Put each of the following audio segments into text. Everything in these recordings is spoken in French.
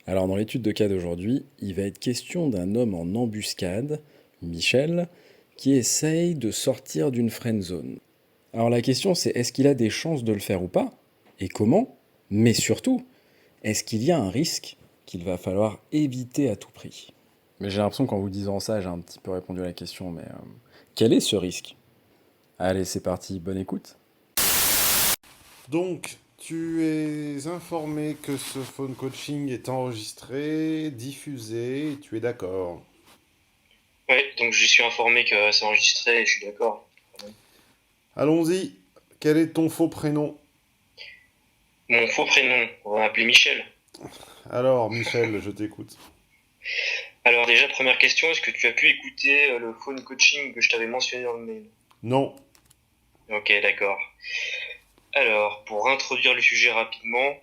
Alors dans l'étude de cas d'aujourd'hui, il va être question d'un homme en embuscade, Michel, qui essaye de sortir d'une friend zone. Alors la question c'est est-ce qu'il a des chances de le faire ou pas? Et comment? Mais surtout, est-ce qu'il y a un risque qu'il va falloir éviter à tout prix? Mais j'ai l'impression qu'en vous disant ça, j'ai un petit peu répondu à la question, mais quel est ce risque? Allez, c'est parti, bonne écoute. Donc, tu es informé que ce phone coaching est enregistré, diffusé, et tu es d'accord. Oui, donc je suis informé que c'est enregistré et je suis d'accord. Allons-y. Quel est ton faux prénom? Mon faux prénom, on va m'appeler Michel. Alors, Michel, je t'écoute. Alors déjà, première question, est-ce que tu as pu écouter le phone coaching que je t'avais mentionné dans le mail? Non. Ok, d'accord. Alors, pour introduire le sujet rapidement,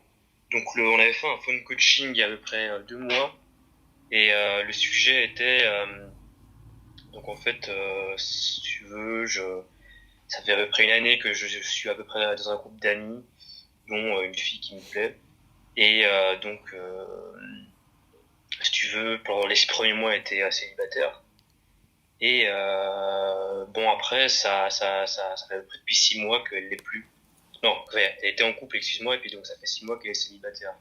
on avait fait un phone coaching il y a à peu près 2 mois et le sujet était si tu veux, ça fait à peu près une année que je suis à peu près dans un groupe d'amis, dont une fille qui me plaît. Et si tu veux, pour les 6 premiers mois, elle était célibataire. Et bon, après, ça fait à peu près depuis 6 mois qu'elle l'est plus. Non, ouais, elle était en couple, excuse-moi, et puis donc ça fait 6 mois qu'elle est célibataire.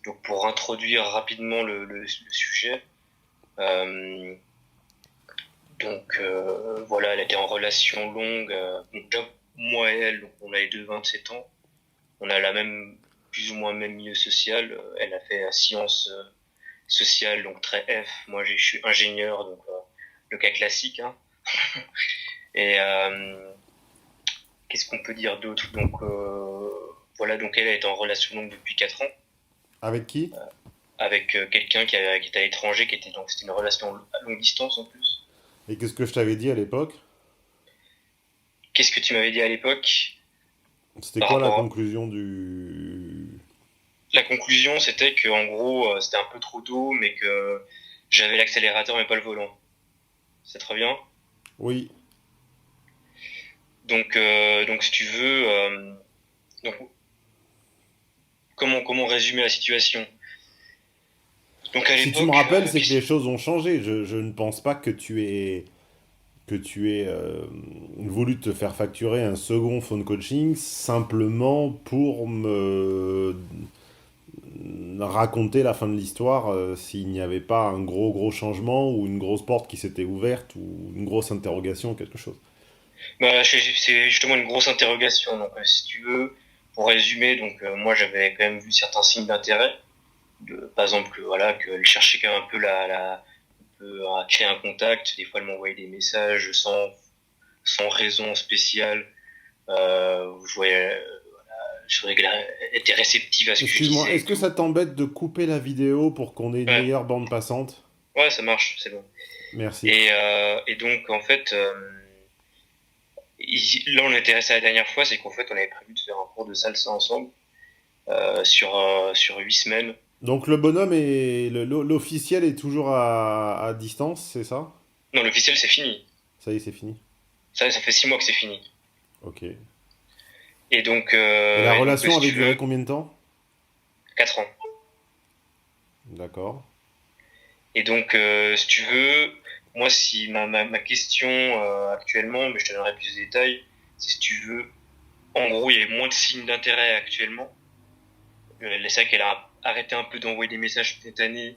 Donc pour introduire rapidement le sujet, euh, voilà, elle était en relation longue. Donc déjà, moi et elle, donc on a les deux 27 ans. On a la même, plus ou moins même milieu social. Elle a fait sciences sociales, donc très F. Moi, je suis ingénieur, donc le cas classique. Hein. Et qu'est-ce qu'on peut dire d'autre? Voilà, donc elle est en relation longue depuis 4 ans Avec qui? avec quelqu'un qui était à l'étranger, c'était une relation à longue distance en plus. Et qu'est-ce que je t'avais dit à l'époque? Qu'est-ce que tu m'avais dit à l'époque C'était par quoi la rapport à... conclusion du... La conclusion, c'était que en gros, c'était un peu trop tôt, mais que j'avais l'accélérateur mais pas le volant. C'est très bien. Oui. Donc si tu veux, donc comment résumer la situation? Donc à Si tu me l'époque, rappelles, c'est que les choses ont changé. Je ne pense pas que tu aies voulu te faire facturer un second phone coaching simplement pour me raconter la fin de l'histoire s'il n'y avait pas un gros gros changement ou une grosse porte qui s'était ouverte ou une grosse interrogation, quelque chose. bah, c'est justement une grosse interrogation. Donc si tu veux, pour résumer, moi j'avais quand même vu certains signes d'intérêt. Par exemple, voilà, qu'elle cherchait quand même un peu à créer un contact. Des fois, elle m'envoyait des messages sans raison spéciale. Je voyais, je trouvais qu'elle était réceptive à ce que je Excuse-moi, disais est-ce et que tout. ça t'embête de couper la vidéo pour qu'on ait une Ouais, meilleure bande passante? ouais, ça marche, c'est bon. Merci. Et donc, en fait, là, on était resté la dernière fois, c'est qu'en fait, on avait prévu de faire un cours de salsa ensemble sur 8 semaines. Donc le bonhomme et l'officiel est toujours à distance, c'est ça? Non, l'officiel, c'est fini. Ça y est, c'est fini. Ça fait 6 mois que c'est fini. Ok. Et la relation Si avait tu veux, duré combien de temps? 4 ans. D'accord. Si tu veux, moi, si ma question actuellement, mais je te donnerai plus de détails, c'est si tu veux, en gros, il y a moins de signes d'intérêt actuellement. C'est vrai qu'elle a arrêté un peu d'envoyer des messages cette année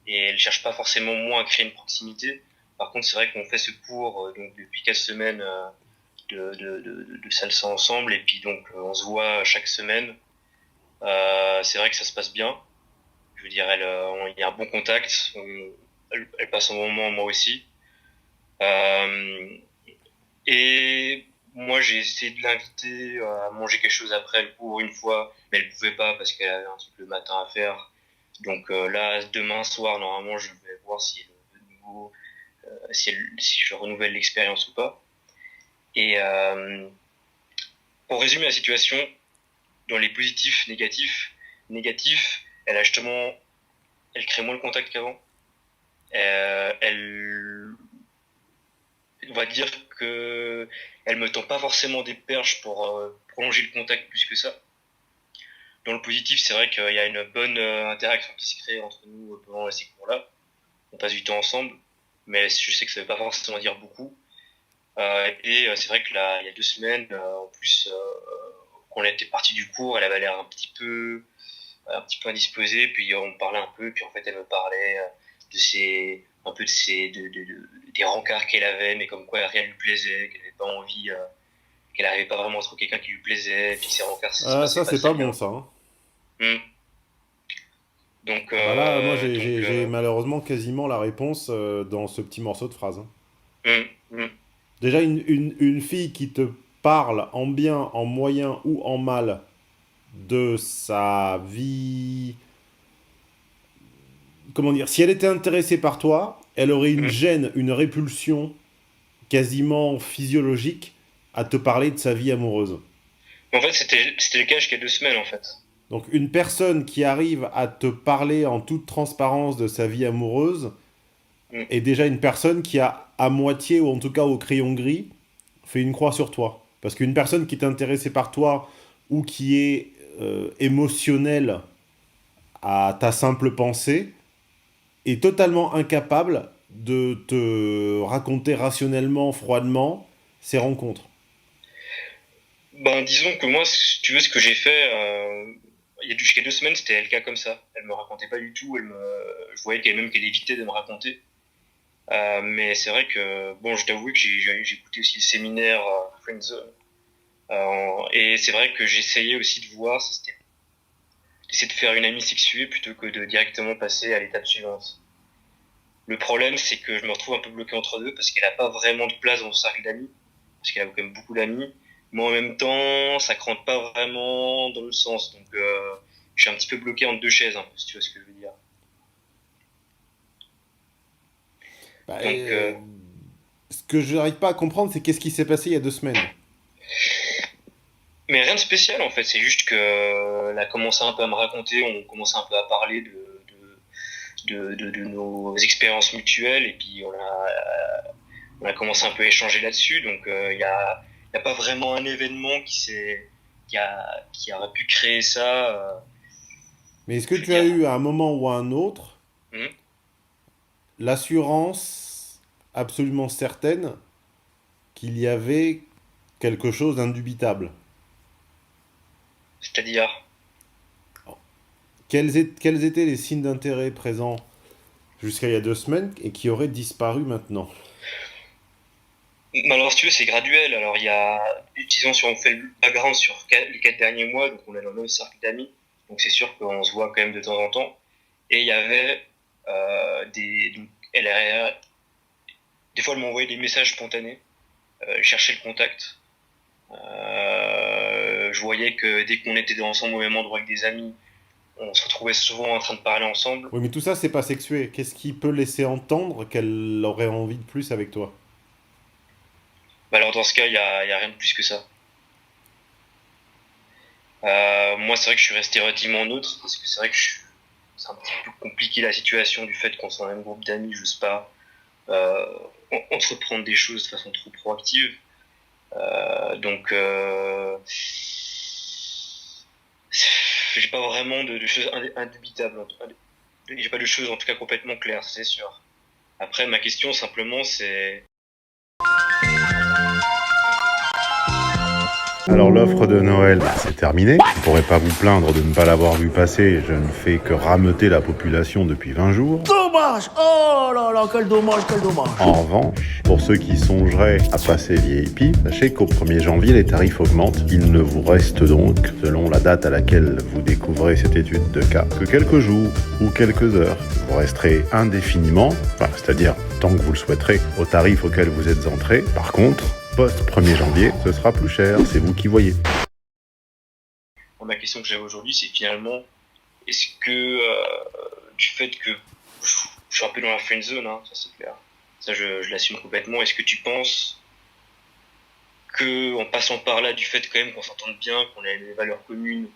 et elle cherche pas forcément moins à créer une proximité. Par contre, c'est vrai qu'on fait ce cours donc depuis 4 semaines de salsa ensemble et puis on se voit chaque semaine. C'est vrai que ça se passe bien. Je veux dire, il y a un bon contact. Elle passe un bon moment, moi aussi. Euh, et moi, j'ai essayé de l'inviter à manger quelque chose après le cours une fois, mais elle pouvait pas parce qu'elle avait un truc le matin à faire. Là, demain soir, normalement, je vais voir si elle veut de nouveau, si je renouvelle l'expérience ou pas. Et pour résumer la situation, dans les positifs, négatifs, elle crée moins le contact qu'avant. Elle, on va dire que elle me tend pas forcément des perches pour prolonger le contact plus que ça. dans le positif, c'est vrai qu'il y a une bonne interaction qui se crée entre nous pendant ces cours-là. On passe du temps ensemble, mais je sais que ça veut pas forcément dire beaucoup. C'est vrai que là, il y a 2 semaines, en plus, qu'on était parti du cours, elle avait l'air un petit peu indisposée, puis on parlait un peu, puis en fait, elle me parlait des rencarts qu'elle avait, mais comme quoi rien lui plaisait, qu'elle n'avait pas envie, qu'elle n'arrivait pas vraiment à trouver quelqu'un qui lui plaisait, et puis que ses rencarts, ça se Ah, passait ça, pas c'est très pas bien. bon, ça. Hein. Hmm. Donc, Ah bah là, moi, euh, donc, j'ai euh, malheureusement quasiment la réponse dans ce petit morceau de phrase. Hein. hmm, hmm. Déjà, une fille qui te parle en bien, en moyen ou en mal de sa vie. Comment dire? Si elle était intéressée par toi, elle aurait une Hmm. gêne, une répulsion quasiment physiologique à te parler de sa vie amoureuse. En fait, c'était le cas jusqu'à 2 semaines, en fait. Donc, une personne qui arrive à te parler en toute transparence de sa vie amoureuse Hmm. est déjà une personne qui a, à moitié, ou en tout cas au crayon gris, fait une croix sur toi. Parce qu'une personne qui est intéressée par toi ou qui est émotionnelle à ta simple pensée est totalement incapable de te raconter rationnellement, froidement, ses rencontres. Ben, disons que moi, si tu veux, ce que j'ai fait, il y a jusqu'à 2 semaines, c'était le cas comme ça. Elle me racontait pas du tout. Je voyais qu'elle évitait de me raconter. Mais c'est vrai que, bon, je t'avoue que j'ai écouté aussi le séminaire Friendzone. Et c'est vrai que j'essayais aussi de voir si c'était d'essayer de faire une amie sexuée plutôt que de directement passer à l'étape suivante. Le problème, c'est que je me retrouve un peu bloqué entre deux parce qu'elle a pas vraiment de place dans le cercle d'amis, parce qu'elle a quand même beaucoup d'amis. Mais en même temps, ça rentre pas vraiment dans le sens. Donc, je suis un petit peu bloqué entre deux chaises, un peu, si tu vois ce que je veux dire. Bah, Donc, ce que je n'arrive pas à comprendre, c'est qu'est-ce qui s'est passé il y a 2 semaines. mais rien de spécial en fait. C'est juste que elle a commencé un peu à me raconter, on commençait un peu à parler de nos expériences mutuelles et puis on a commencé un peu à échanger là-dessus. Donc, y a pas vraiment un événement qui aurait pu créer ça. Mais est-ce que Je veux tu as dire. eu à un moment ou à un autre Hmm. l'assurance absolument certaine qu'il y avait quelque chose d'indubitable? C'est-à-dire. Quels étaient les signes d'intérêt présents jusqu'à il y a 2 semaines et qui auraient disparu maintenant? Mais alors, si tu veux, c'est graduel. Alors, il y a, disons, si on fait le background sur les 4 derniers mois, donc on est dans le même cercle d'amis, donc c'est sûr qu'on se voit quand même de temps en temps. Et il y avait donc, des fois, elle m'envoyait des messages spontanés, chercher le contact. Je voyais que dès qu'on était ensemble au même endroit avec des amis, on se retrouvait souvent en train de parler ensemble. Oui, mais tout ça, c'est pas sexué. Qu'est-ce qui peut laisser entendre qu'elle aurait envie de plus avec toi? Bah alors, dans ce cas, y a rien de plus que ça. Moi, c'est vrai que je suis resté relativement neutre, parce que c'est vrai que c'est un petit peu compliqué la situation du fait qu'on soit un même groupe d'amis, j'ose pas euh, entreprendre des choses de façon trop proactive. Donc, j'ai pas vraiment de choses indubitables. J'ai pas de choses en tout cas complètement claires, c'est sûr. Après, ma question simplement, c'est. Alors l'offre de Noël, c'est terminé. Vous ne pourrez pas vous plaindre de ne pas l'avoir vu passer. Je ne fais que rameuter la population depuis 20 jours. Dommage! Oh là là, quel dommage, quel dommage! En revanche, pour ceux qui songeraient à passer VIP, sachez qu'au 1er janvier, les tarifs augmentent. Il ne vous reste donc, selon la date à laquelle vous découvrez cette étude de cas, que quelques jours ou quelques heures. Vous resterez indéfiniment, c'est-à-dire tant que vous le souhaiterez, au tarif auquel vous êtes entré. Par contre, post 1er janvier, ce sera plus cher, c'est vous qui voyez. Ma question que j'avais aujourd'hui, c'est finalement, est-ce que du fait que je suis un peu dans la friend zone, hein, ça c'est clair, ça je l'assume complètement, est-ce que tu penses que en passant par là, du fait quand même qu'on s'entende bien, qu'on ait des valeurs communes,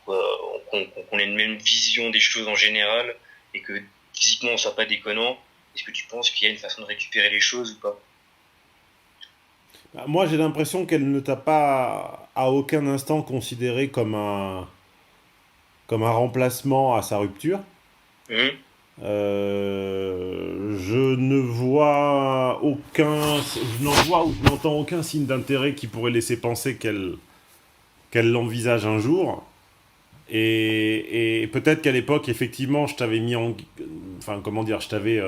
qu'on ait une même vision des choses en général, et que physiquement on soit pas déconnant, est-ce que tu penses qu'il y a une façon de récupérer les choses ou pas? Moi, j'ai l'impression qu'elle ne t'a pas à aucun instant considéré comme un remplacement à sa rupture. Mhm. Je ne vois je n'en vois ou je n'entends aucun signe d'intérêt qui pourrait laisser penser qu'elle l'envisage un jour. Et peut-être qu'à l'époque, effectivement, je t'avais mis en... Enfin, comment dire, j'avais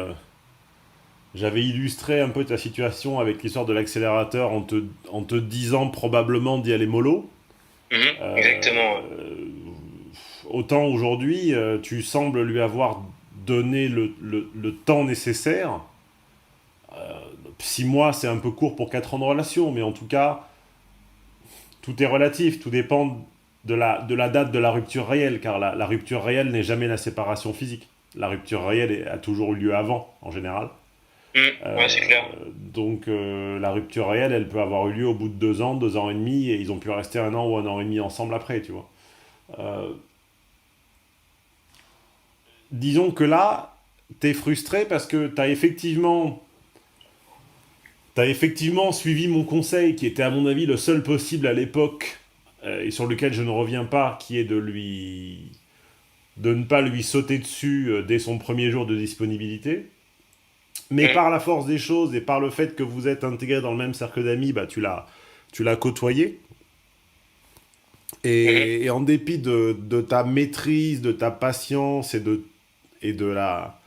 illustré un peu ta situation avec l'histoire de l'accélérateur en te disant probablement d'y aller mollo. Mhm. Exactement. Autant aujourd'hui, tu sembles lui avoir donné le temps nécessaire. 6 mois, c'est un peu court pour 4 ans de relation, mais en tout cas, tout est relatif, tout dépend de la date de la rupture réelle, car la rupture réelle n'est jamais la séparation physique. La rupture réelle a toujours eu lieu avant, en général. Ouais, c'est clair. Donc la rupture réelle, elle peut avoir eu lieu au bout de 2 ans, 2 ans et demi, et ils ont pu rester 1 an ou 1 an et demi ensemble après, tu vois. Disons que là, t'es frustré parce que t'as effectivement suivi mon conseil, qui était à mon avis le seul possible à l'époque, et sur lequel je ne reviens pas, qui est de ne pas lui sauter dessus dès son premier jour de disponibilité. Mais par la force des choses et par le fait que vous êtes intégrés dans le même cercle d'amis, bah, tu l'as côtoyé. Et en dépit de ta maîtrise, de ta patience et de la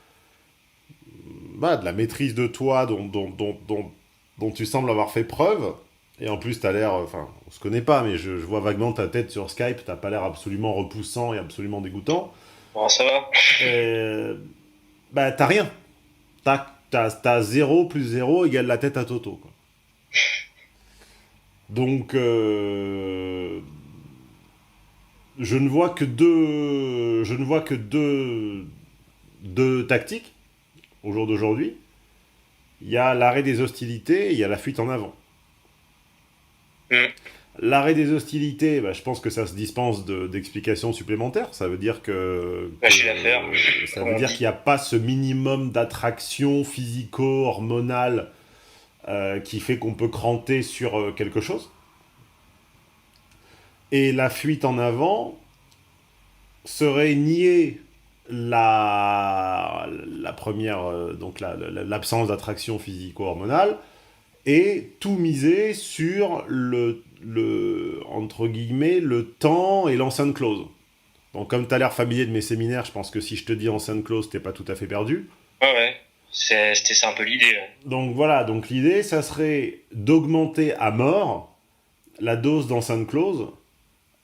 maîtrise de toi dont tu sembles avoir fait preuve, et en plus t'as l'air, enfin on se connaît pas, mais je vois vaguement ta tête sur Skype, t'as pas l'air absolument repoussant et absolument dégoûtant, Bon, ça va. bah t'as rien. T'as 0 plus 0 égale la tête à Toto, quoi. Donc je ne vois que deux tactiques au jour d'aujourd'hui. Il y a l'arrêt des hostilités et il y a la fuite en avant. L'arrêt des hostilités, bah, je pense que ça se dispense d'explications supplémentaires. Ça veut dire Lâcher l'affaire. Ça veut dire qu'il n'y a pas ce minimum d'attraction physico-hormonale qui fait qu'on peut cranter sur quelque chose. Et la fuite en avant serait nier la première, donc l'absence d'attraction physico-hormonale, et tout miser sur entre guillemets, le temps et l'enceinte close. Donc comme tu as l'air familier de mes séminaires, je pense que si je te dis enceinte close, t'es pas tout à fait perdu. Ouais. C'était ça un peu l'idée. Ouais. Donc voilà, donc l'idée, ça serait d'augmenter à mort la dose d'enceinte close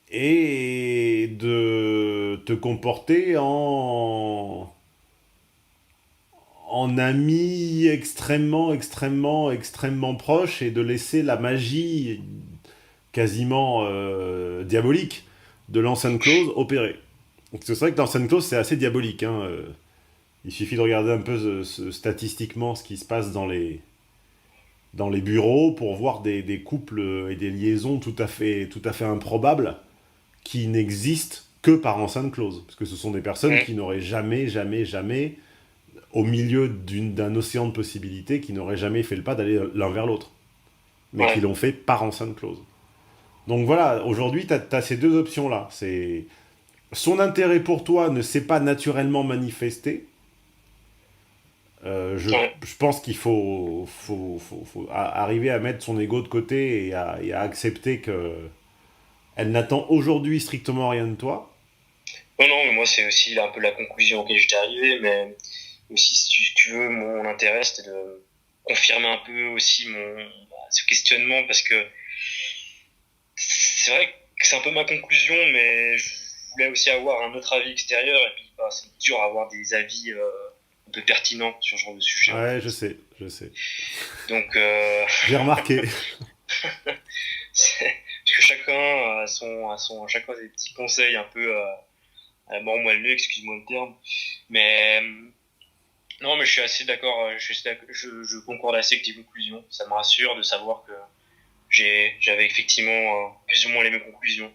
et de te comporter en ami extrêmement proche, et de laisser la magie quasiment diabolique de l'enceinte close opérer. Donc c'est vrai que l'enceinte close, c'est assez diabolique, hein. Il suffit de regarder un peu statistiquement ce qui se passe dans les bureaux pour voir des couples et des liaisons tout à fait improbables qui n'existent que par enceinte close. Parce que ce sont des personnes qui n'auraient jamais, au milieu d'un océan de possibilités, qui n'auraient jamais fait le pas d'aller l'un vers l'autre. Mais qui l'ont fait par enceinte close. Donc voilà, aujourd'hui, t'as ces deux options-là. Son intérêt pour toi ne s'est pas naturellement manifesté. Je pense qu'il faut arriver à mettre son ego de côté et à accepter qu'elle n'attend aujourd'hui strictement rien de toi. Non, mais moi c'est aussi un peu la conclusion auquel j'étais arrivé, mais aussi si tu veux, mon intérêt c'était de confirmer un peu aussi ce questionnement, parce que c'est vrai que c'est un peu ma conclusion, mais je voulais aussi avoir un autre avis extérieur, et puis c'est dur d'avoir des avis un peu pertinents sur ce genre de sujet. Ouais, je sais. Donc j'ai remarqué. Parce que chacun a chacun des petits conseils un peu moelleux, excuse-moi le terme, mais non, mais je suis assez d'accord, je concorde assez avec tes conclusions. Ça me rassure de savoir que j'avais effectivement plus ou moins les mêmes conclusions.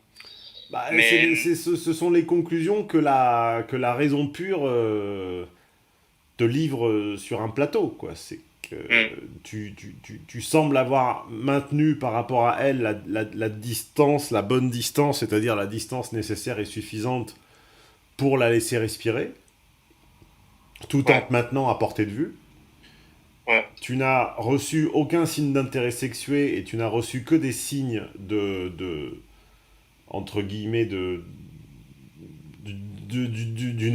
Mais ce sont les conclusions que la raison pure te livre sur un plateau, quoi. C'est que tu sembles avoir maintenu par rapport à elle la distance, la bonne distance, c'est-à-dire la distance nécessaire et suffisante pour la laisser respirer, tout en te maintenant à portée de vue. Ouais. Tu n'as reçu aucun signe d'intérêt sexué et tu n'as reçu que des signes entre guillemets, d'une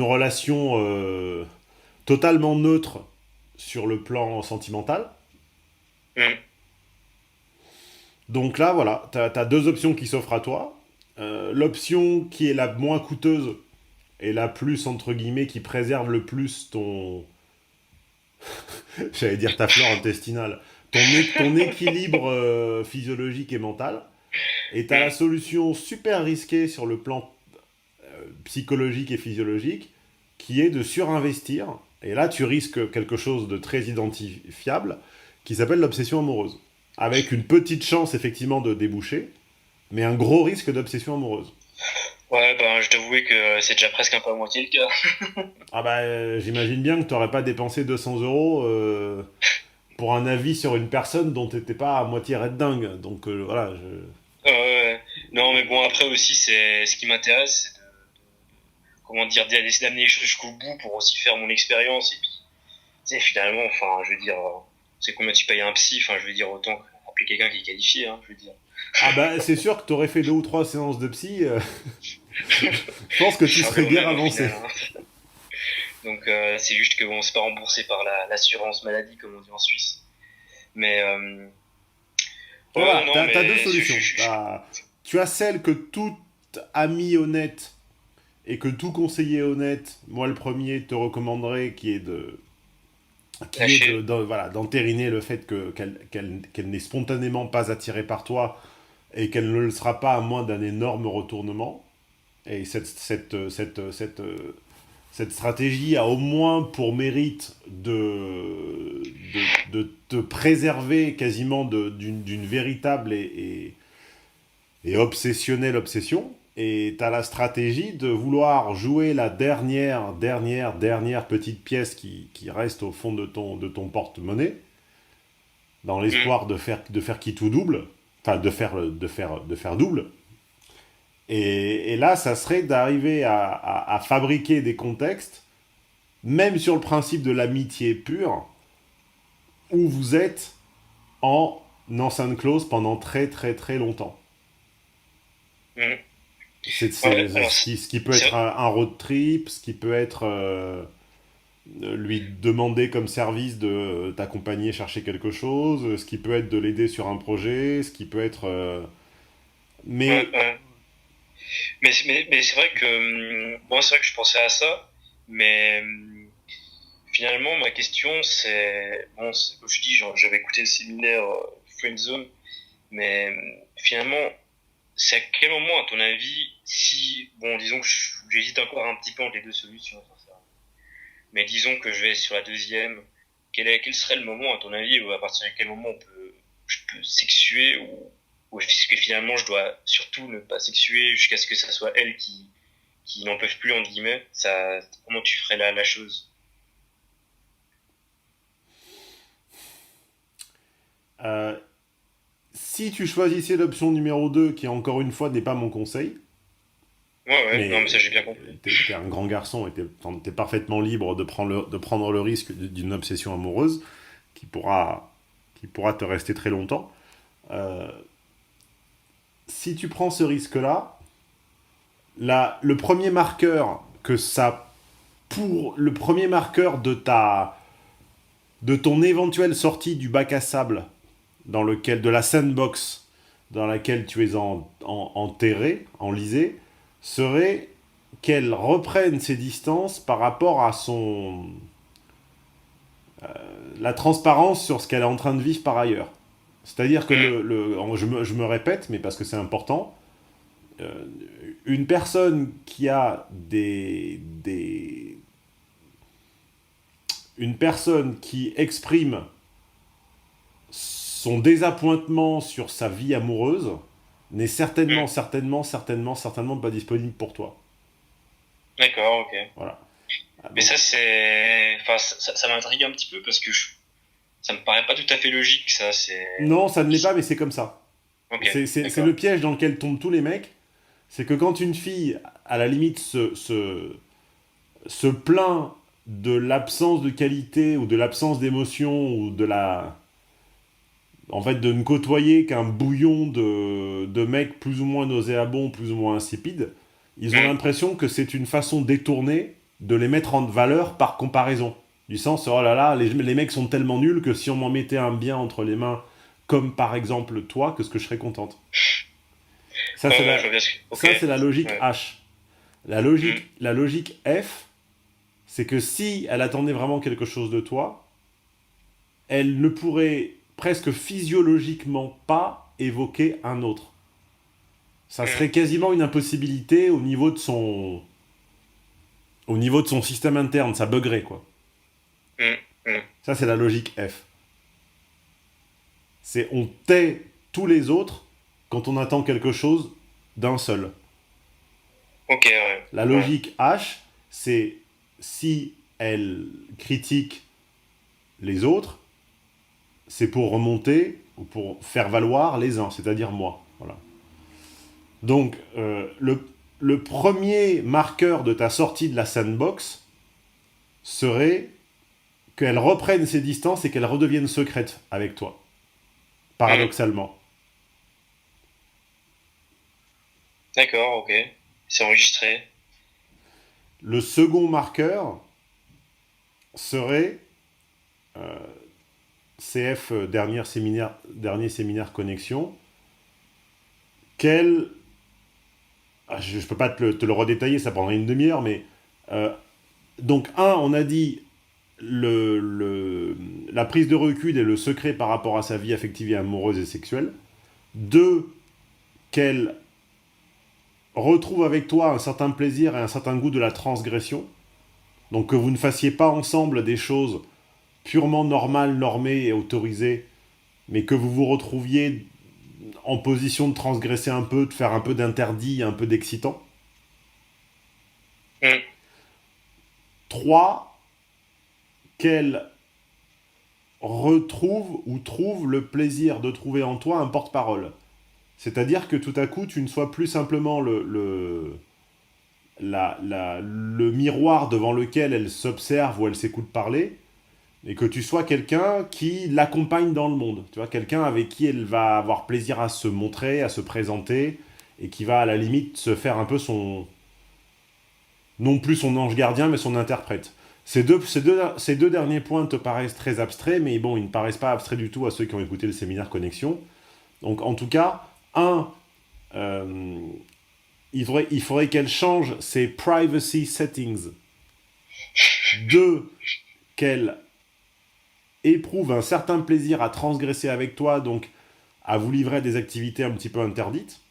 relation totalement neutre sur le plan sentimental. Donc là, voilà, t'as deux options qui s'offrent à toi. L'option qui est la moins coûteuse et la plus, entre guillemets, qui préserve le plus ton... J'allais dire ta flore intestinale. Ton équilibre physiologique et mental. Et t'as la solution super risquée sur le plan psychologique et physiologique, qui est de surinvestir. Et là, tu risques quelque chose de très identifiable, qui s'appelle l'obsession amoureuse. Avec une petite chance, effectivement, de déboucher, mais un gros risque d'obsession amoureuse. Ouais, ben, je t'avouais que c'est déjà presque un peu à moitié le cas. Ah bah, j'imagine bien que t'aurais pas dépensé 200 euros pour un avis sur une personne dont t'étais pas à moitié red dingue. Donc voilà, Non, mais bon, après aussi, c'est ce qui m'intéresse, c'est comment dire, d'essayer d'amener les choses jusqu'au bout pour aussi faire mon expérience. Et puis, tu sais, finalement, enfin, je veux dire, c'est combien tu payes un psy, enfin, je veux dire, autant appeler quelqu'un qui est qualifié, hein, je veux dire. Ah bah, c'est sûr que t'aurais fait 2 ou 3 séances de psy. Je pense que tu serais bien avancé. Final, hein. Donc, c'est juste que bon, c'est pas remboursé par l'assurance maladie, comme on dit en Suisse. Mais, Voilà, non, t'as mais deux solutions. Tu as celle que tout ami honnête et que tout conseiller honnête, moi le premier, te recommanderait, qui est voilà, d'entériner le fait qu'elle n'est spontanément pas attirée par toi et qu'elle ne le sera pas à moins d'un énorme retournement. Et cette stratégie a au moins pour mérite de te préserver quasiment d'une véritable et obsessionnelle obsession. Et tu as la stratégie de vouloir jouer la dernière petite pièce qui reste au fond de ton porte-monnaie, dans l'espoir de faire qui tout double, enfin de faire double. Et là, ça serait d'arriver à fabriquer des contextes, même sur le principe de l'amitié pure, où vous êtes en enceinte close pendant très très très longtemps. Ce qui peut être un road trip, ce qui peut être lui demander comme service de t'accompagner chercher quelque chose, ce qui peut être de l'aider sur un projet, ce qui peut être... Mais c'est vrai que moi c'est vrai que je pensais à ça, mais finalement ma question c'est bon, comme je dis, genre, j'avais écouté le séminaire Friendzone, mais finalement c'est à quel moment à ton avis, si bon, disons que j'hésite encore un petit peu entre les deux solutions, sincèrement, mais disons que je vais sur la deuxième, quel serait le moment à ton avis, ou à partir de quel moment je peux sexuer, ou est-ce que finalement je dois surtout ne pas sexuer jusqu'à ce que ça soit elle qui n'en peuvent plus, entre guillemets. Comment tu ferais la chose? Si tu choisissais l'option numéro 2, qui encore une fois n'est pas mon conseil, Ouais, non mais ça j'ai bien compris. T'es un grand garçon et t'es parfaitement libre de prendre le risque d'une obsession amoureuse qui pourra te rester très longtemps. Si tu prends ce risque-là, le premier marqueur le premier marqueur de ton éventuelle sortie du bac à sable de la sandbox dans laquelle tu es enlisé, serait qu'elle reprenne ses distances par rapport à la transparence sur ce qu'elle est en train de vivre par ailleurs. C'est-à-dire que je me répète, mais parce que c'est important, une personne qui a une personne qui exprime son désappointement sur sa vie amoureuse n'est certainement pas disponible pour toi. D'accord, ok. Voilà. Mais ça c'est, enfin ça m'intrigue un petit peu parce que ça me paraît pas tout à fait logique, ça. Non, ça ne l'est pas, mais c'est comme ça. Okay, c'est le piège dans lequel tombent tous les mecs. C'est que quand une fille, à la limite, se plaint de l'absence de qualité ou de l'absence d'émotion ou en fait, de ne côtoyer qu'un bouillon de mecs plus ou moins nauséabonds, plus ou moins insipides, ils ont l'impression que c'est une façon détournée de les mettre en valeur par comparaison. Du sens, oh là là, les mecs sont tellement nuls que si on m'en mettait un bien entre les mains, comme par exemple toi, que je serais contente. Ça, c'est la logique H. La logique F, c'est que si elle attendait vraiment quelque chose de toi, elle ne pourrait presque physiologiquement pas évoquer un autre. Ça serait quasiment une impossibilité au niveau de son système interne, ça buggerait, quoi. Ça, c'est la logique F. C'est on tait tous les autres quand on attend quelque chose d'un seul. Ok, ouais. La logique H, c'est si elle critique les autres, c'est pour remonter ou pour faire valoir les uns, c'est-à-dire moi. Voilà. Donc, le premier marqueur de ta sortie de la sandbox serait qu'elle reprenne ses distances et qu'elle redevienne secrète avec toi. Paradoxalement. D'accord, ok. C'est enregistré. Le second marqueur serait CF, dernier séminaire connexion, je ne peux pas te le redétailler, ça prendrait une demi-heure, mais donc on a dit la prise de recul et le secret par rapport à sa vie affective et amoureuse et sexuelle. 2, qu'elle retrouve avec toi un certain plaisir et un certain goût de la transgression. Donc que vous ne fassiez pas ensemble des choses purement normales, normées et autorisées, mais que vous vous retrouviez en position de transgresser un peu, de faire un peu d'interdit, un peu d'excitant. 3, qu'elle retrouve ou trouve le plaisir de trouver en toi un porte-parole. C'est-à-dire que tout à coup, tu ne sois plus simplement le miroir devant lequel elle s'observe ou elle s'écoute parler, et que tu sois quelqu'un qui l'accompagne dans le monde. Tu vois, quelqu'un avec qui elle va avoir plaisir à se montrer, à se présenter, et qui va à la limite se faire un peu non plus son ange gardien, mais son interprète. Ces deux derniers points te paraissent très abstraits, mais bon, ils ne paraissent pas abstraits du tout à ceux qui ont écouté le séminaire Connexion. Donc, en tout cas, il faudrait qu'elle change ses privacy settings. 2, qu'elle éprouve un certain plaisir à transgresser avec toi, donc à vous livrer à des activités un petit peu interdites.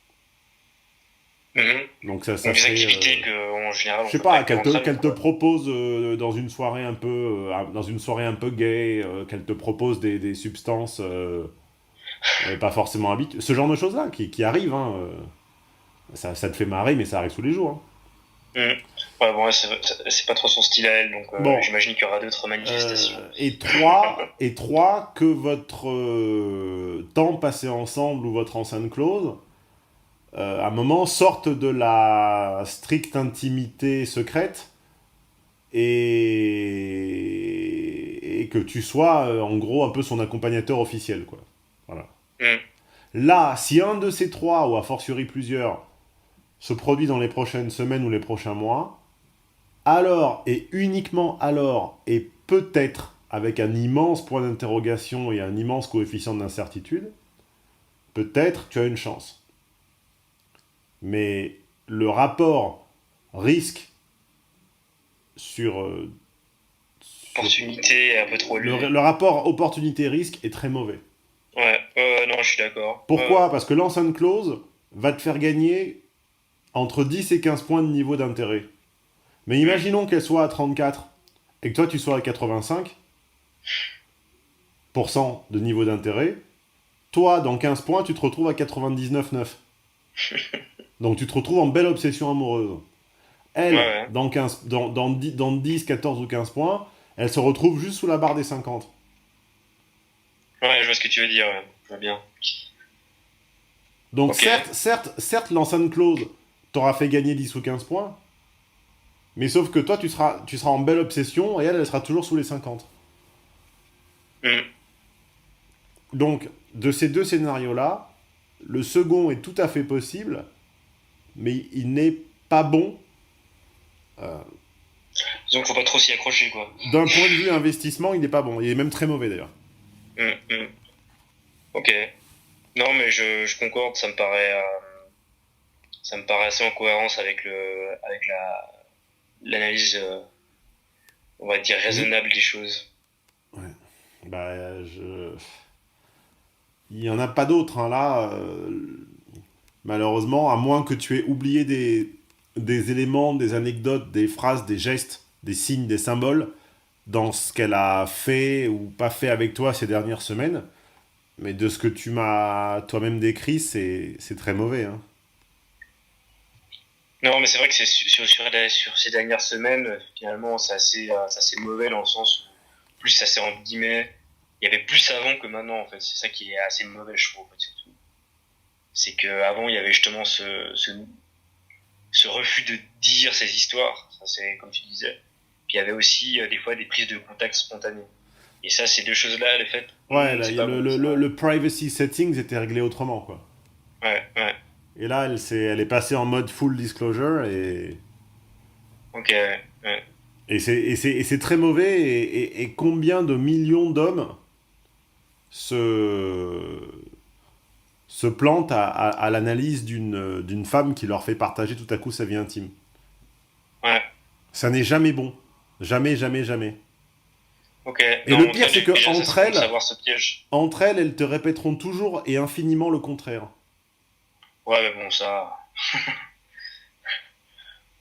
Donc ça des serait, activités qu'en général, je sais pas, qu'elle te propose dans une soirée un peu gay, qu'elle te propose des substances pas forcément habituelles, ce genre de choses là qui arrivent, hein, ça te fait marrer, mais ça arrive tous les jours, hein. Ouais, bon, c'est pas trop son style à elle, donc j'imagine qu'il y aura d'autres manifestations. Et 3, que votre temps passé ensemble ou votre enceinte close, à un moment, sorte de la stricte intimité secrète et que tu sois, en gros, un peu son accompagnateur officiel, quoi. Voilà. Là, si un de ces 3, ou a fortiori plusieurs, se produit dans les prochaines semaines ou les prochains mois, alors, et uniquement alors, et peut-être avec un immense point d'interrogation et un immense coefficient d'incertitude, peut-être tu as une chance. Mais le rapport risque sur opportunité un peu trop élevé. Le rapport opportunité-risque est très mauvais. Ouais, non, je suis d'accord. Pourquoi ? Parce que l'enceinte close va te faire gagner entre 10 et 15 points de niveau d'intérêt. Mais imaginons qu'elle soit à 34 et que toi tu sois à 85% de niveau d'intérêt. Toi, dans 15 points, tu te retrouves à 99,9. Donc tu te retrouves en belle obsession amoureuse. Elle, dans 10, 14 ou 15 points, elle se retrouve juste sous la barre des 50. Ouais, je vois ce que tu veux dire, ouais. Je vois bien. Donc certes, l'enceinte close t'aura fait gagner 10 ou 15 points, Mais sauf que toi, tu seras en belle obsession et elle sera toujours sous les 50. Mm. Donc, de ces deux scénarios-là, le second est tout à fait possible, mais il n'est pas bon. Donc faut pas trop s'y accrocher, quoi. D'un point de vue investissement, il n'est pas bon. Il est même très mauvais d'ailleurs. Mm. Ok. Non, mais je concorde, ça me paraît assez en cohérence avec l'analyse, on va dire, raisonnable des choses. Bah, il n'y en a pas d'autres, hein, là. Malheureusement, à moins que tu aies oublié des éléments, des anecdotes, des phrases, des gestes, des signes, des symboles dans ce qu'elle a fait ou pas fait avec toi ces dernières semaines. Mais de ce que tu m'as toi-même décrit, c'est très mauvais. Hein. Non, mais c'est vrai que sur ces dernières semaines, finalement, c'est assez mauvais dans le sens où plus ça s'est entre guillemets, il y avait plus avant que maintenant, en fait. C'est ça qui est assez mauvais, je trouve, en fait, surtout. C'est que avant il y avait justement ce refus de dire ces histoires, ça c'est comme tu disais. Puis il y avait aussi des fois des prises de contact spontanées. Et ça, ces deux choses-là, les fait, Ouais, là, c'est pas bon. le privacy settings était réglé autrement, quoi. Ouais. Et là, elle est passée en mode full disclosure Ok, ouais. et c'est très mauvais. Et combien de millions d'hommes se plantent à l'analyse d'une femme qui leur fait partager tout à coup sa vie intime. Ouais. Ça n'est jamais bon. Jamais, jamais, jamais. Ok. Et Non, le pire, c'est que déjà, ça, entre c'est bon de elles, savoir ce piège. elles te répéteront toujours et infiniment le contraire. Ouais, mais bon, ça.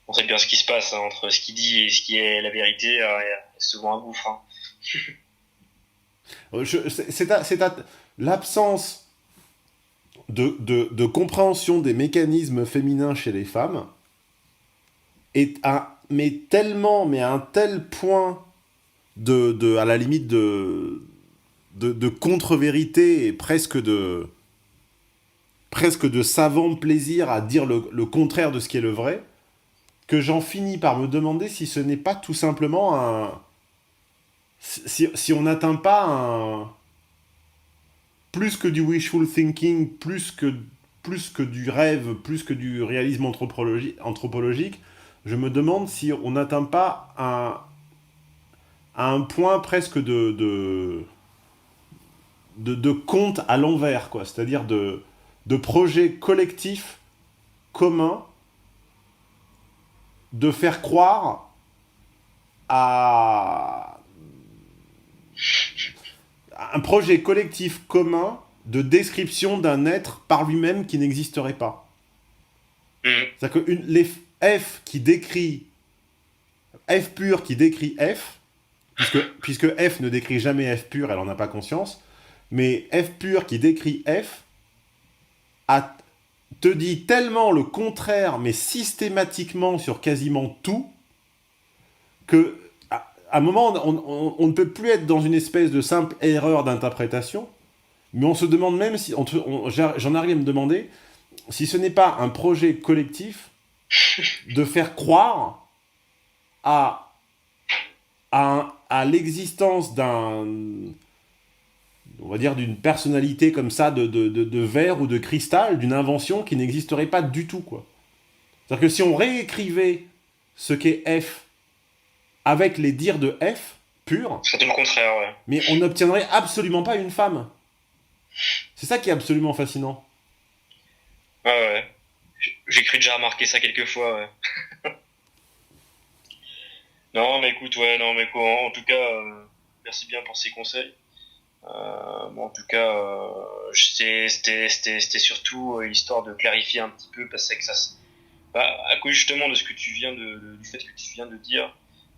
On sait bien ce qui se passe hein, entre ce qu'il dit et ce qui est la vérité. Il y a souvent un gouffre. Hein. L'absence de compréhension des mécanismes féminins chez les femmes mais à un tel point à la limite de contre-vérité et presque de savant plaisir à dire le contraire de ce qui est le vrai, que j'en finis par me demander si ce n'est pas tout simplement si on n'atteint pas plus que du wishful thinking, plus que du rêve, plus que du réalisme anthropologique, je me demande si on n'atteint pas à un point presque de conte à l'envers, quoi. C'est-à-dire de projet collectif commun de faire croire à un projet collectif commun de description d'un être par lui-même qui n'existerait pas. C'est-à-dire que les F pur qui décrit F, puisque F ne décrit jamais F pur, elle en a pas conscience, mais F pur qui décrit F te dit tellement le contraire, mais systématiquement sur quasiment tout, que à un moment, on ne peut plus être dans une espèce de simple erreur d'interprétation, mais on se demande même si... J'en arrive à me demander si ce n'est pas un projet collectif de faire croire à l'existence on va dire d'une personnalité comme ça, de verre ou de cristal, d'une invention qui n'existerait pas du tout, quoi. C'est-à-dire que si on réécrivait ce qu'est F avec les dires de F, pur, C'est tout le contraire, ouais. mais on n'obtiendrait absolument pas une femme. C'est ça qui est absolument fascinant. Ouais. J'ai cru déjà remarquer ça quelques fois, ouais. Non, mais écoute, ouais, non, mais quoi, en tout cas, merci bien pour ces conseils. Bon, en tout cas, c'était surtout histoire de clarifier un petit peu, parce que à cause justement de ce que tu viens du fait que tu viens de dire,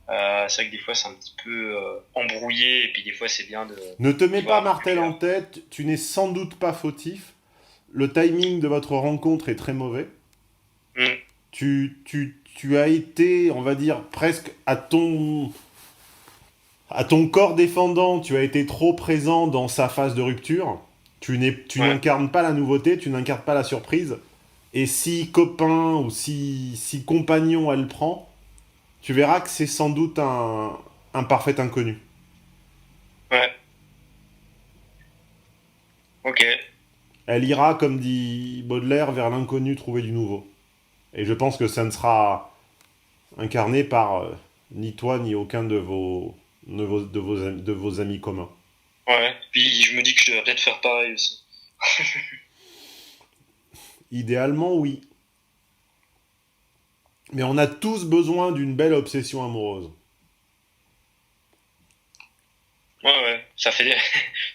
c'est vrai que des fois c'est un petit peu embrouillé, et puis des fois c'est bien de... Ne te mets tu pas vois, Martel en tête, tu n'es sans doute pas fautif. Le timing de votre rencontre est très mauvais. Mm. Tu as été, on va dire, presque à ton corps défendant, tu as été trop présent dans sa phase de rupture. Tu n'incarnes pas la nouveauté, tu n'incarnes pas la surprise. Et si copain ou si compagnon elle prend, tu verras que c'est sans doute un parfait inconnu. Ouais. Ok. Elle ira, comme dit Baudelaire, vers l'inconnu trouver du nouveau. Et je pense que ça ne sera incarné par ni toi ni aucun de vos amis communs. Ouais. Puis je me dis que je devrais peut-être faire pareil aussi. Idéalement, oui. Mais on a tous besoin d'une belle obsession amoureuse. Ouais. Ça fait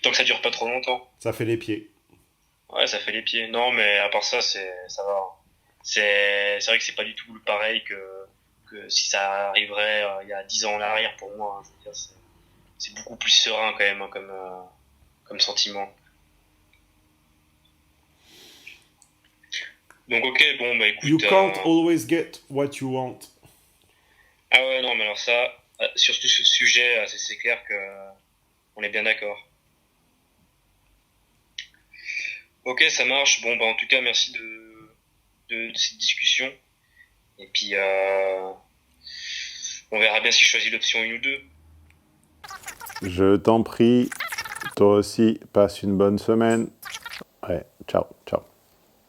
tant que ça dure pas trop longtemps. Ça fait les pieds. Ouais, ça fait les pieds. Non, mais à part ça, ça va. C'est vrai que c'est pas du tout pareil que si ça arriverait il y a 10 ans en arrière pour moi. Hein. Je veux dire, c'est beaucoup plus serein quand même, hein, comme sentiment. Donc ok, bon bah écoute. You can't always get what you want. Ah ouais, non, mais alors ça, surtout ce sujet, c'est clair que on est bien d'accord. Ok, ça marche. Bon, bah en tout cas, merci de cette discussion. Et puis, on verra bien si je choisis l'option 1 ou 2. Je t'en prie, toi aussi, passe une bonne semaine. Ouais, ciao.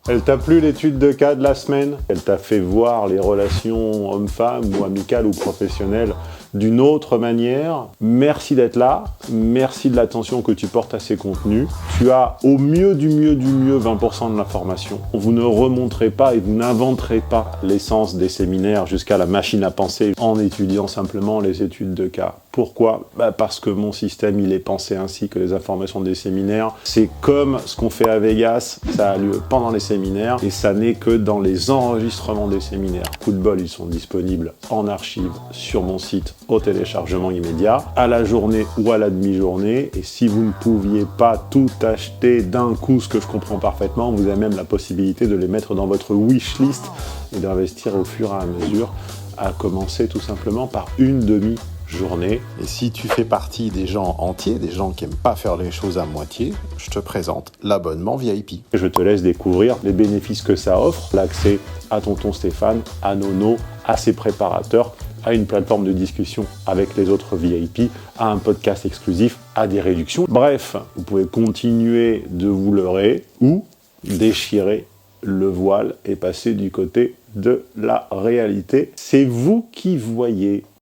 Elle t'a plu l'étude de cas de la semaine? Elle t'a fait voir les relations hommes-femmes ou amicales ou professionnelles d'une autre manière? Merci d'être là, merci de l'attention que tu portes à ces contenus. Tu as au mieux du mieux 20% de l'information. Vous ne remonterez pas et vous n'inventerez pas l'essence des séminaires jusqu'à la machine à penser en étudiant simplement les études de cas. Pourquoi? Parce que mon système, il est pensé ainsi que les informations des séminaires. C'est comme ce qu'on fait à Vegas, ça a lieu pendant les séminaires et ça n'est que dans les enregistrements des séminaires. Coup de bol, ils sont disponibles en archive sur mon site au téléchargement immédiat, à la journée ou à la demi-journée. Et si vous ne pouviez pas tout acheter d'un coup, ce que je comprends parfaitement, vous avez même la possibilité de les mettre dans votre wishlist et d'investir au fur et à mesure, à commencer tout simplement par une demi-journée. Et si tu fais partie des gens entiers, des gens qui n'aiment pas faire les choses à moitié, je te présente l'abonnement VIP. Je te laisse découvrir les bénéfices que ça offre, l'accès à Tonton Stéphane, à Nono, à ses préparateurs, à une plateforme de discussion avec les autres VIP, à un podcast exclusif, à des réductions. Bref, vous pouvez continuer de vous leurrer ou déchirer le voile et passer du côté de la réalité. C'est vous qui voyez.